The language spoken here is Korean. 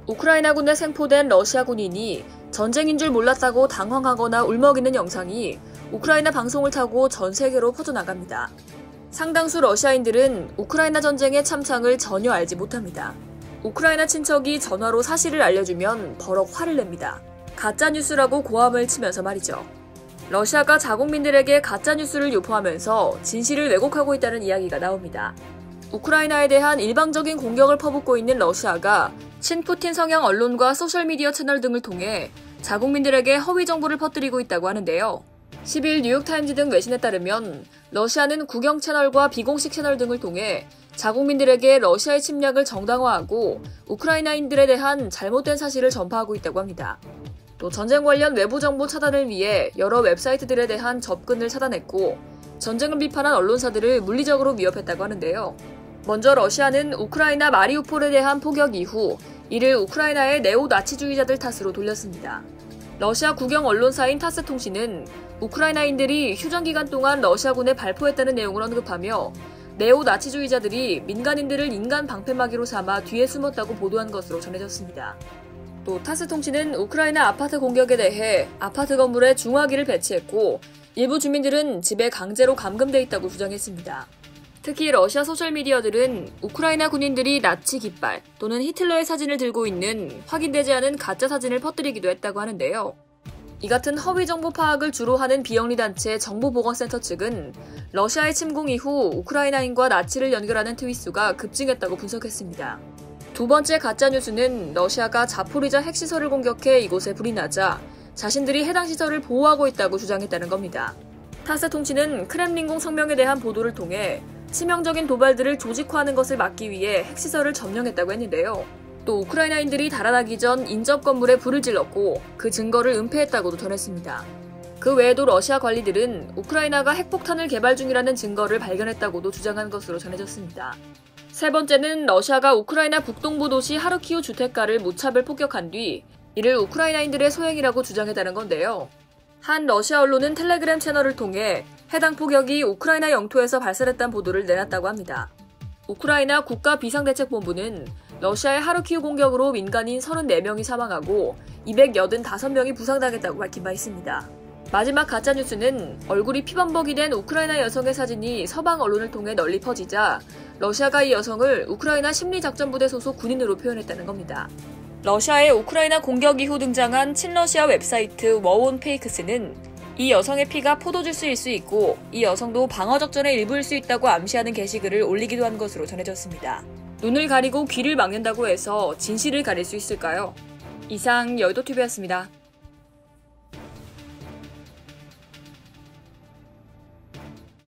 우크라이나군에 생포된 러시아 군인이 전쟁인 줄 몰랐다고 당황하거나 울먹이는 영상이 우크라이나 방송을 타고 전 세계로 퍼져나갑니다. 상당수 러시아인들은 우크라이나 전쟁의 참상을 전혀 알지 못합니다. 우크라이나 친척이 전화로 사실을 알려주면 버럭 화를 냅니다. 가짜뉴스라고 고함을 치면서 말이죠. 러시아가 자국민들에게 가짜뉴스를 유포하면서 진실을 왜곡하고 있다는 이야기가 나옵니다. 우크라이나에 대한 일방적인 공격을 퍼붓고 있는 러시아가 친푸틴 성향 언론과 소셜미디어 채널 등을 통해 자국민들에게 허위 정보를 퍼뜨리고 있다고 하는데요. 10일 뉴욕타임즈 등 외신에 따르면 러시아는 국영 채널과 비공식 채널 등을 통해 자국민들에게 러시아의 침략을 정당화하고 우크라이나인들에 대한 잘못된 사실을 전파하고 있다고 합니다. 또 전쟁 관련 외부 정보 차단을 위해 여러 웹사이트들에 대한 접근을 차단했고 전쟁을 비판한 언론사들을 물리적으로 위협했다고 하는데요. 먼저 러시아는 우크라이나 마리우폴에 대한 포격 이후 이를 우크라이나의 네오나치주의자들 탓으로 돌렸습니다. 러시아 국영 언론사인 타스 통신은 우크라이나인들이 휴전 기간 동안 러시아군에 발포했다는 내용을 언급하며 네오나치주의자들이 민간인들을 인간 방패막이로 삼아 뒤에 숨었다고 보도한 것으로 전해졌습니다. 또 타스 통신은 우크라이나 아파트 공격에 대해 아파트 건물에 중화기를 배치했고 일부 주민들은 집에 강제로 감금돼 있다고 주장했습니다. 특히 러시아 소셜미디어들은 우크라이나 군인들이 나치 깃발 또는 히틀러의 사진을 들고 있는 확인되지 않은 가짜 사진을 퍼뜨리기도 했다고 하는데요. 이 같은 허위 정보 파악을 주로 하는 비영리 단체 정보보건센터 측은 러시아의 침공 이후 우크라이나인과 나치를 연결하는 트윗 수가 급증했다고 분석했습니다. 두 번째 가짜뉴스는 러시아가 자포리자 핵시설을 공격해 이곳에 불이 나자 자신들이 해당 시설을 보호하고 있다고 주장했다는 겁니다. 타스 통신은 크렘린궁 성명에 대한 보도를 통해 치명적인 도발들을 조직화하는 것을 막기 위해 핵시설을 점령했다고 했는데요. 또 우크라이나인들이 달아나기 전 인접 건물에 불을 질렀고 그 증거를 은폐했다고도 전했습니다. 그 외에도 러시아 관리들은 우크라이나가 핵폭탄을 개발 중이라는 증거를 발견했다고도 주장한 것으로 전해졌습니다. 세 번째는 러시아가 우크라이나 북동부 도시 하르키우 주택가를 무차별 폭격한 뒤 이를 우크라이나인들의 소행이라고 주장했다는 건데요. 한 러시아 언론은 텔레그램 채널을 통해 해당 폭격이 우크라이나 영토에서 발생했다는 보도를 내놨다고 합니다. 우크라이나 국가비상대책본부는 러시아의 하르키우 공격으로 민간인 34명이 사망하고 285명이 부상당했다고 밝힌 바 있습니다. 마지막 가짜뉴스는 얼굴이 피범벅이 된 우크라이나 여성의 사진이 서방 언론을 통해 널리 퍼지자 러시아가 이 여성을 우크라이나 심리작전부대 소속 군인으로 표현했다는 겁니다. 러시아의 우크라이나 공격 이후 등장한 친러시아 웹사이트 워온페이크스는 이 여성의 피가 포도주스일 수 있고 이 여성도 방어작전의 일부일 수 있다고 암시하는 게시글을 올리기도 한 것으로 전해졌습니다. 눈을 가리고 귀를 막는다고 해서 진실을 가릴 수 있을까요? 이상 여의도TV였습니다.